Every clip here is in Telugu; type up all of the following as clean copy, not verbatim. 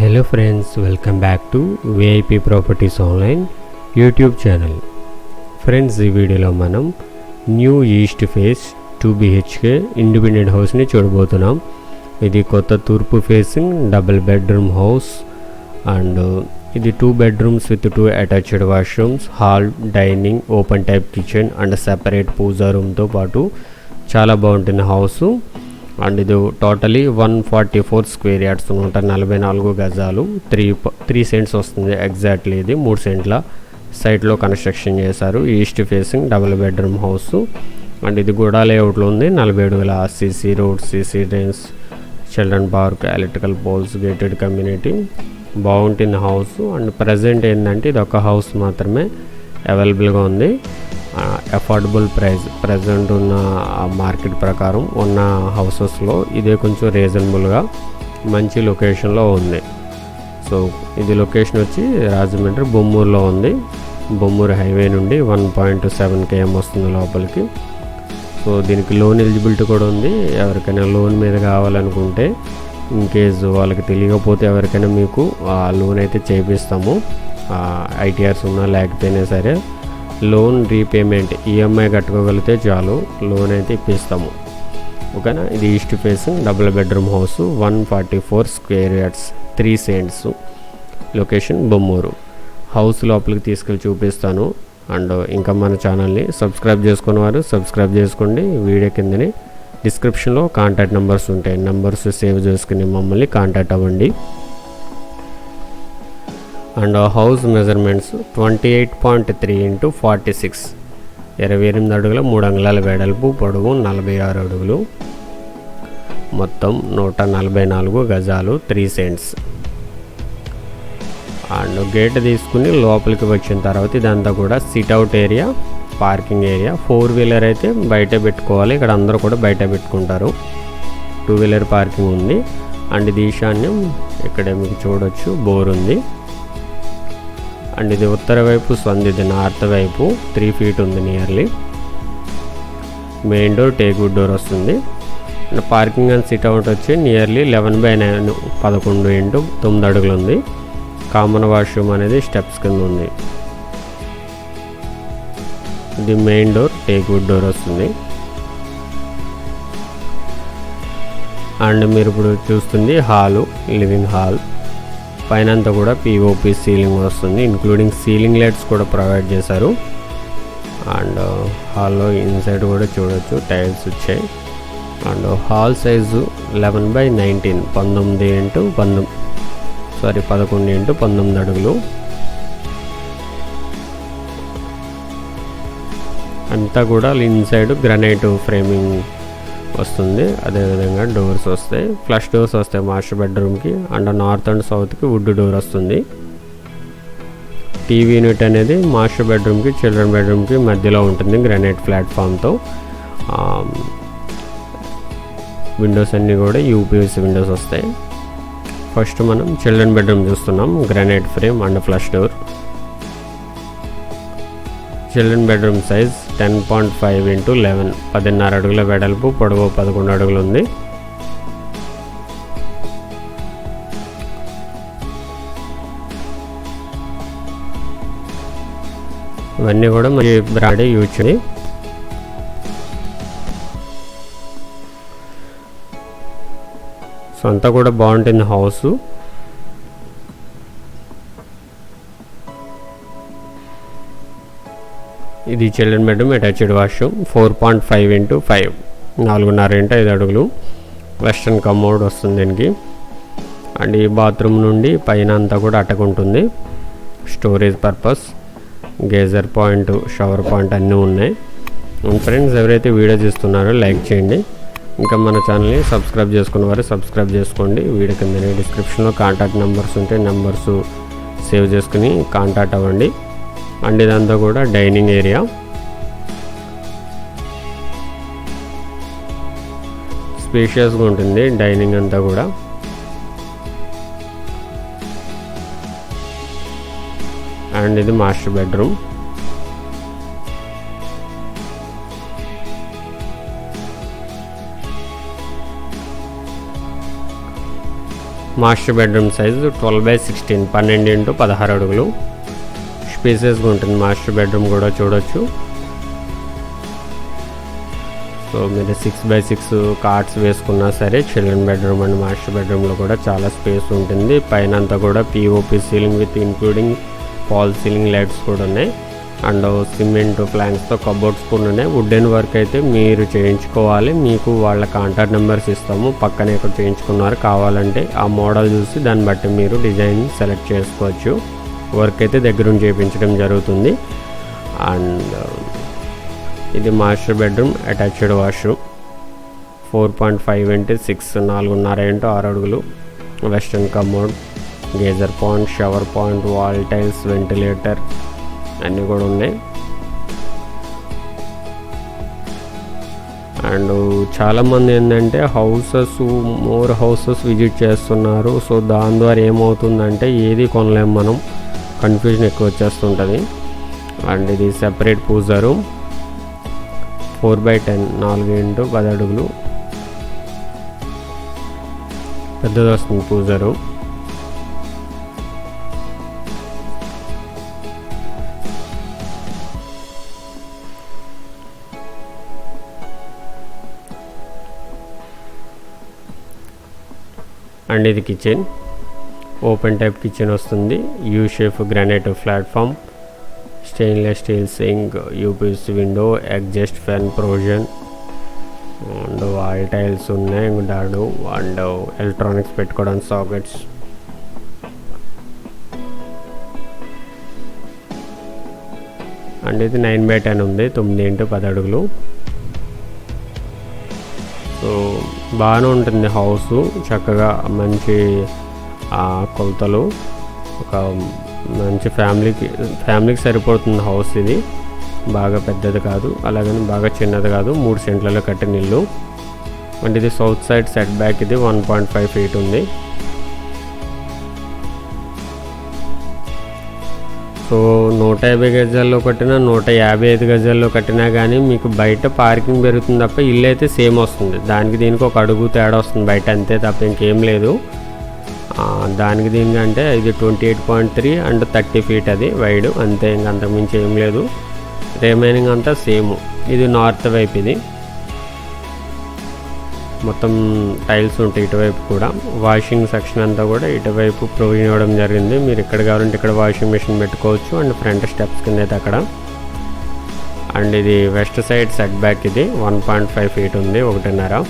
Hello friends, welcome back to VIP Properties Online YouTube channel. Friends, ఈ వీడియోలో మనం new east face 2 BHK independent హౌస్ని చూడబోతున్నాం. ఇది కొత్త తూర్పు facing double bedroom house and ఇది 2 bedrooms with 2 attached washrooms, hall, dining, open type kitchen and separate puja రూమ్తో పాటు చాలా బాగుంటుంది హౌస్. అండ్ ఇది టోటలీ 144 స్క్వేర్ యార్డ్స్, 144 గజాలు, 3 సెంట్స్ వస్తుంది ఎగ్జాక్ట్లీ. ఇది 3 సెంట్ల సైట్లో కన్స్ట్రక్షన్ చేశారు. East facing double bedroom house and ఇది కూడా లేఅవుట్లో ఉంది. 40 అడుగుల CC road, CC drains, children park, electrical poles, gated community, బాగుంటుంది హౌస్. అండ్ ప్రజెంట్ ఏంటంటే ఇది ఒక హౌస్ మాత్రమే అవైలబుల్గా ఉంది. అఫోర్డబుల్ ప్రైస్ ప్రజెంట్ ఉన్న మార్కెట్ ప్రకారం ఉన్న హౌసెస్లో ఇదే కొంచెం రీజనబుల్గా మంచి లొకేషన్లో ఉంది. సో ఇది లొకేషన్ వచ్చి రాజమండ్రి బొమ్మూరులో ఉంది. బొమ్మూరు హైవే నుండి 1.7 km వస్తుంది లోపలికి. సో దీనికి లోన్ ఎలిజిబిలిటీ కూడా ఉంది. ఎవరికైనా లోన్ మీద కావాలనుకుంటే ఇన్ కేస్ వాళ్ళకి తెలియకపోతే ఎవరికైనా మీకు ఆ లోన్ అయితే చేపిస్తాము. ITRs ఉన్నా లేకపోయినా సరే లోన్ రీపేమెంట్ EMI కట్టుకోగలిగితే చాలు, లోన్ అయితే ఇప్పిస్తాము. ఓకేనా. ఇది east facing double bedroom house, 144 square yards, 3 cents, location Bommuru. House లోపలికి తీసుకెళ్ళి చూపిస్తాను. అండ్ ఇంకా మన ఛానల్ని సబ్స్క్రైబ్ చేసుకున్న వారు సబ్స్క్రైబ్ చేసుకోండి. వీడియో కిందని డిస్క్రిప్షన్లో కాంటాక్ట్ నెంబర్స్ ఉంటాయి. నెంబర్స్ సేవ్ చేసుకుని మమ్మల్ని కాంటాక్ట్ అవ్వండి. అండ్ హౌస్ మెజర్మెంట్స్ 28.3 × 46, 28 అడుగుల 3 అంగుళాల వెడల్పు, పొడవు 46 అడుగులు, మొత్తం 144 గజాలు, 3 సెంట్స్. అండ్ గేట్ తీసుకుని లోపలికి వచ్చిన తర్వాత ఇదంతా కూడా sit-out area, parking area. 4 wheeler అయితే బయట పెట్టుకోవాలి. ఇక్కడ అందరూ కూడా బయట పెట్టుకుంటారు. 2 వీలర్ పార్కింగ్ ఉంది. అండ్ ఇది ఈశాన్యం, ఇక్కడ మీకు చూడొచ్చు బోర్ ఉంది. అండ్ ఇది ఉత్తర వైపు సంది, ఇది నార్త్ వైపు 3 feet ఉంది nearly. Main door teakwood door వస్తుంది. అండ్ పార్కింగ్ అండ్ సిట్అవుట్ వచ్చి నియర్లీ 11/9, 11 × 9 అడుగులు ఉంది. కామన్ వాష్రూమ్ అనేది స్టెప్స్ కింద ఉంది. ఇది మెయిన్ డోర్ టేక్వుడ్ డోర్ వస్తుంది. అండ్ మీరు ఇప్పుడు చూస్తుంది హాలు, లివింగ్ హాల్. పైన అంతా కూడా POP సీలింగ్ వస్తుంది, ఇంక్లూడింగ్ సీలింగ్ లైట్స్ కూడా ప్రొవైడ్ చేశారు. అండ్ హాల్లో ఇన్సైడ్ కూడా చూడొచ్చు టైల్స్ వచ్చాయి. అండ్ హాల్ సైజు 11/19, 11 × 19 అడుగులు. అంతా కూడా ఇన్సైడ్ గ్రానైట్ ఫ్రేమింగ్ వస్తుంది. అదేవిధంగా డోర్స్ వస్తాయి, ఫ్లష్ డోర్స్ వస్తాయి మాస్టర్ బెడ్రూమ్కి. అండ్ నార్త్ అండ్ సౌత్కి వుడ్ డోర్ వస్తుంది. టీవీ యూనిట్ అనేది మాస్టర్ బెడ్రూమ్కి, చిల్డ్రన్ బెడ్రూమ్కి మధ్యలో ఉంటుంది గ్రానైట్ ప్లాట్ఫామ్తో. విండోస్ అన్నీ కూడా UPVC విండోస్ వస్తాయి. ఫస్ట్ మనం చిల్డ్రన్ బెడ్రూమ్ చూస్తున్నాం. Granite frame and flush door. Children bedroom size 10.5 × 11, 10.5 అడుగుల వెడల్పు, పొడవు 11 అడుగులు ఉంది. ఇవన్నీ కూడా మంచి బ్రాండ్ యూజ్ చేయండి. సో అంతా కూడా బాగుంటుంది హౌస్. ఇది చిల్డ్రన్ బెడ్రూమ్ అటాచ్డ్ వాష్రూమ్, 4.5 × 5, 4.5 × 5 అడుగులు. వెస్ట్రన్ కమోడ్ వస్తుంది దీనికి. అండ్ ఈ బాత్రూమ్ నుండి పైన అంతా కూడా అటకుంటుంది. Storage purpose, geyser point, shower point అన్నీ ఉన్నాయి. ఫ్రెండ్స్, ఎవరైతే వీడియో చూస్తున్నారో లైక్ చేయండి. ఇంకా మన ఛానల్ని సబ్స్క్రైబ్ చేసుకున్న వారు సబ్స్క్రైబ్ చేసుకోండి. వీడియో కింద డిస్క్రిప్షన్లో కాంటాక్ట్ నెంబర్స్ ఉంటాయి. నెంబర్స్ సేవ్ చేసుకుని కాంటాక్ట్ అవ్వండి. అండ్ ఇదంతా కూడా డైనింగ్ ఏరియా. స్పేషియస్గా ఉంటుంది డైనింగ్ అంతా కూడా. అండ్ ఇది master bedroom. Master bedroom size 12/16 12x16 అడుగులు స్పేసెస్గా ఉంటుంది. మాస్టర్ బెడ్రూమ్ కూడా చూడొచ్చు. సో మీరు 6x6 కార్డ్స్ వేసుకున్నా సరే చిల్డ్రన్ బెడ్రూమ్ అండ్ మాస్టర్ బెడ్రూమ్లో కూడా చాలా స్పేస్ ఉంటుంది. పైన అంతా కూడా POP ceiling with including fall ceiling lights కూడా ఉన్నాయి. అండ్ సిమెంట్ ప్లాంక్స్తో కబోర్డ్స్ కూడా ఉన్నాయి. వుడెన్ వర్క్ అయితే మీరు చేయించుకోవాలి. మీకు వాళ్ళ కాంటాక్ట్ నెంబర్స్ ఇస్తాము. పక్కనే ఇక్కడ చేయించుకున్నారు, కావాలంటే ఆ మోడల్ చూసి దాన్ని బట్టి మీరు డిజైన్ సెలెక్ట్ చేసుకోవచ్చు. వర్క్ అయితే దగ్గరుండి చేయించడం జరుగుతుంది. అండ్ ఇది master bedroom attached washroom 4.5x6 4.5x6 అడుగులు. Western commode, geyser point, shower point, wall tiles, ventilator అన్నీ కూడా ఉన్నాయి. అండ్ చాలామంది ఏంటంటే మోర్ హౌసెస్ విజిట్ చేస్తున్నారు. సో దాని ద్వారా ఏమవుతుందంటే ఏది కొనలేము మనం, కన్ఫ్యూజన్ ఎక్కువ వచ్చేస్తుంటుంది. అండ్ ఇది సెపరేట్ పూజా రూమ్ 4/10 4x10 అడుగులు పెద్దది వస్తుంది పూజా రూమ్. అండ్ ఇది కిచెన్, ఓపెన్ టైప్ కిచెన్ వస్తుంది. U shape granite platform, stainless steel sink, UPVC window, exhaust fan provision and wall tiles ఉన్నాయి. డాడు అండ్ ఎలక్ట్రానిక్స్ పెట్టుకోవడానికి సాకెట్స్. అండ్ ఇది 9/10 ఉంది 9x10 అడుగులు. సో బాగానే ఉంటుంది హౌస్, చక్కగా మంచి కొలతలు, ఒక మంచి ఫ్యామిలీకి సరిపోతుంది హౌస్. ఇది బాగా పెద్దది కాదు, అలాగని బాగా చిన్నది కాదు, 3 సెంట్లలో కట్టిన ఇల్లు. అండ్ ఇది సౌత్ సైడ్ సెట్ బ్యాక్, ఇది 1.5 feet ఉంది. సో 150 గజాల్లో కట్టినా 155 గజాల్లో కట్టినా కానీ మీకు బయట పార్కింగ్ పెరుగుతుంది తప్ప ఇల్లు అయితే సేమ్ వస్తుంది. దానికి దీనికి ఒక అడుగు తేడా వస్తుంది బయట, అంతే తప్ప ఇంకేం లేదు. దానికి దీనికి అంటే ఇది 28.3 అండ్ 30 feet అది వైడ్, అంతే, ఇంక అంతకుమించి ఏం లేదు. రిమైనింగ్ అంతా సేమ్. ఇది నార్త్ వైపు, ఇది మొత్తం టైల్స్ ఉంటాయి ఇటువైపు కూడా. వాషింగ్ సెక్షన్ అంతా కూడా ఇటువైపు ప్రొవిజన్ ఇవ్వడం జరిగింది. మీరు ఇక్కడ కావాలంటే ఇక్కడ వాషింగ్ మెషిన్ పెట్టుకోవచ్చు. అండ్ ఫ్రంట్ స్టెప్స్ కింద అయితే అక్కడ. అండ్ ఇది వెస్ట్ సైడ్ సెట్ బ్యాక్, ఇది 1.5 feet ఉంది, 1.5.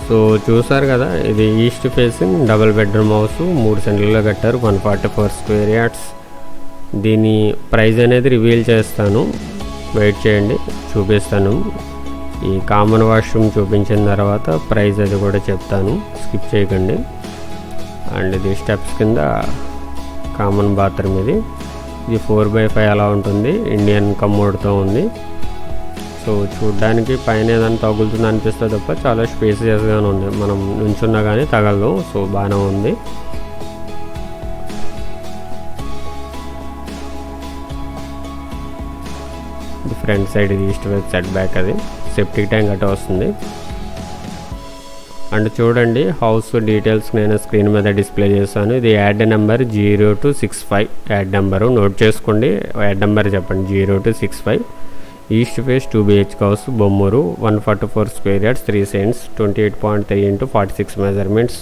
సో చూసారు కదా, ఇది east facing double bedroom house, 3 సెంట్లలో కట్టారు, 144 square yards. దీని ప్రైస్ అనేది రివీల్ చేస్తాను, వెయిట్ చేయండి, చూపిస్తాను. ఈ కామన్ వాష్రూమ్ చూపించిన తర్వాత ప్రైస్ అది కూడా చెప్తాను, స్కిప్ చేయకండి. అండ్ ఇది స్టెప్స్ కింద కామన్ బాత్రూమ్, ఇది 4/5 అలా ఉంటుంది, ఇండియన్ కమోడ్తో ఉంది. సో చూడ్డానికి పైన ఏదైనా తగులుతుంది అనిపిస్తుంది తప్ప చాలా స్పేసియస్గానే ఉంది, మనం నుంచున్నా కానీ తగలదు. సో బాగానే ఉంది. ఫ్రంట్ సైడ్ ఇది ఈస్ట్ వైపు సెట్ బ్యాక్, అది సెప్టిక్ ట్యాంక్ అట్లా వస్తుంది. అండ్ చూడండి హౌస్ డీటెయిల్స్ నేను స్క్రీన్ మీద డిస్ప్లే చేస్తాను. ఇది ad number 0265, ad number note చేసుకోండి. యాడ్ నెంబర్ చెప్పండి 0265. East face 2 BHK house, Bommuru, 144 square yards, 3 cents, 28.3 into 46 measurements.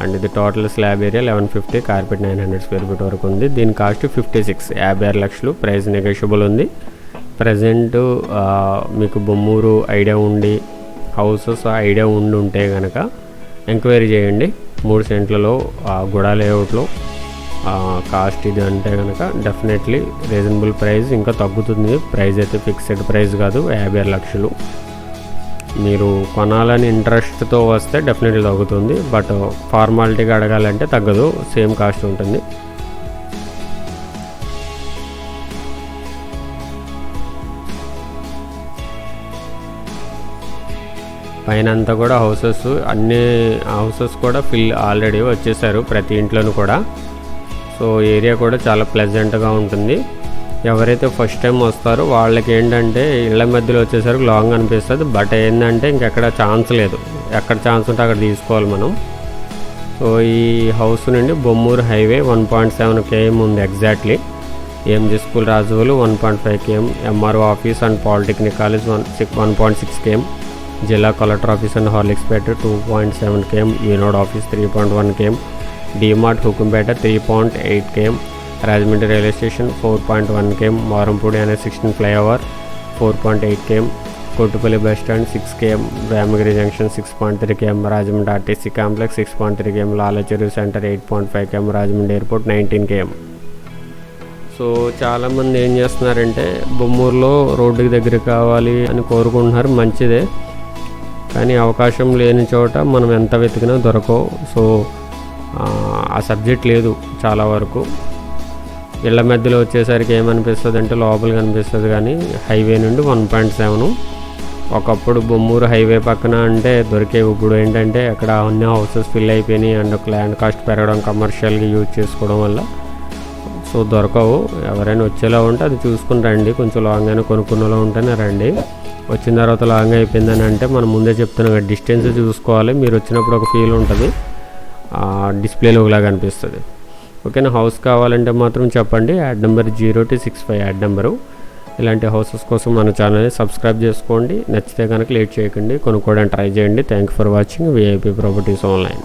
And ఇది total slab area 1150, carpet 900 square feet వరకు ఉంది. దీని కాస్ట్ 56 లక్షలు. ప్రైస్ నెగోషియబుల్ ఉంది. ప్రజెంట్ మీకు బొమ్మూరు ఐడియా ఉండి హౌసెస్ ఐడియా ఉంటే కనుక ఎంక్వైరీ చేయండి. 3 సెంట్లలో గుడా లేఅవుట్లో కాస్ట్ ఇది అంటే కనుక డెఫినెట్లీ రీజనబుల్ ప్రైస్, ఇంకా తగ్గుతుంది. ప్రైస్ అయితే ఫిక్స్డ్ ప్రైస్ కాదు, 56 లక్షలు. మీరు కొనాలని ఇంట్రెస్ట్తో వస్తే డెఫినెట్లీ తగ్గుతుంది, బట్ ఫార్మాలిటీగా అడగాలంటే తగ్గదు, సేమ్ కాస్ట్ ఉంటుంది. పైన అంతా కూడా హౌసెస్, అన్ని హౌసెస్ కూడా ఫిల్ ఆల్రెడీ వచ్చేసారు ప్రతి ఇంట్లోనూ కూడా. సో ఏరియా కూడా చాలా ప్లెజెంట్గా ఉంటుంది. ఎవరైతే ఫస్ట్ టైం వస్తారో వాళ్ళకి ఏంటంటే ఇళ్ళ మధ్యలో వచ్చేసరికి లాంగ్ అనిపిస్తుంది, బట్ ఏంటంటే ఇంకెక్కడ ఛాన్స్ లేదు. ఎక్కడ ఛాన్స్ ఉంటే అక్కడ తీసుకోవాలి మనం. సో ఈ హౌస్ నుండి బొమ్మూరు హైవే 1.7 km ఉంది ఎగ్జాక్ట్లీ. ఏఎంజీ స్కూల్ రాజువలు 1.5 km, MRO office and polytechnic college 1.6 km, జిల్లా కలెక్టర్ ఆఫీస్ అండ్ హార్లిక్స్పేట 2.7 km, Eenadu office 3.1 km, DMart Hukumpeta 3.8 km, Rajahmundry railway station 4.1 km, Marampudi అనే 16 flyover 4.8 km, Kottupalli bus stand 6 km, Ramagiri junction 6.3 km, Rajahmundry RTC complex 6.3 km, Lalacheruvu centre 8.5 km, Rajahmundry airport 19 km. So చాలామంది ఏం చేస్తున్నారంటే బొమ్మూరులో రోడ్డుకి దగ్గర కావాలి అని కోరుకుంటున్నారు, మంచిదే. కానీ అవకాశం లేని చోట మనం ఎంత వెతికినా దొరకవు. సో ఆ సబ్జెక్ట్ లేదు చాలా వరకు. ఇళ్ళ మధ్యలో వచ్చేసరికి ఏమనిపిస్తుంది అంటే లోపల కనిపిస్తుంది, కానీ హైవే నుండి 1.7. ఒకప్పుడు బొమ్మూరు హైవే పక్కన అంటే దొరికేవి. ఇప్పుడు ఏంటంటే అక్కడ అన్ని హౌసెస్ ఫిల్ అయిపోయినాయి అండ్ ల్యాండ్ కాస్ట్ పెరగడం, కమర్షియల్గా యూజ్ చేసుకోవడం వల్ల సో దొరకవు. ఎవరైనా వచ్చేలా ఉంటే అది చూసుకుని రండి. కొంచెం లాంగ్ అయినా కొనుక్కునేలా ఉంటేనే రండి. వచ్చిన తర్వాత లాంగ్ అయిపోయిందని అంటే మనం ముందే చెప్తున్నాం కదా, డిస్టెన్స్ చూసుకోవాలి. మీరు వచ్చినప్పుడు ఒక ఫీల్ ఉంటుంది, డిస్ప్లేలో ఒకలాగా అనిపిస్తుంది. ఓకేనా. హౌస్ కావాలంటే మాత్రం చెప్పండి. Add number 0265 ad number. ఇలాంటి హౌసెస్ కోసం మన ఛానల్ని సబ్స్క్రైబ్ చేసుకోండి. నచ్చితే కనుక లేట్ చేయకండి, కొనుక్కోవడానికి ట్రై చేయండి. Thank you for watching VIP properties online.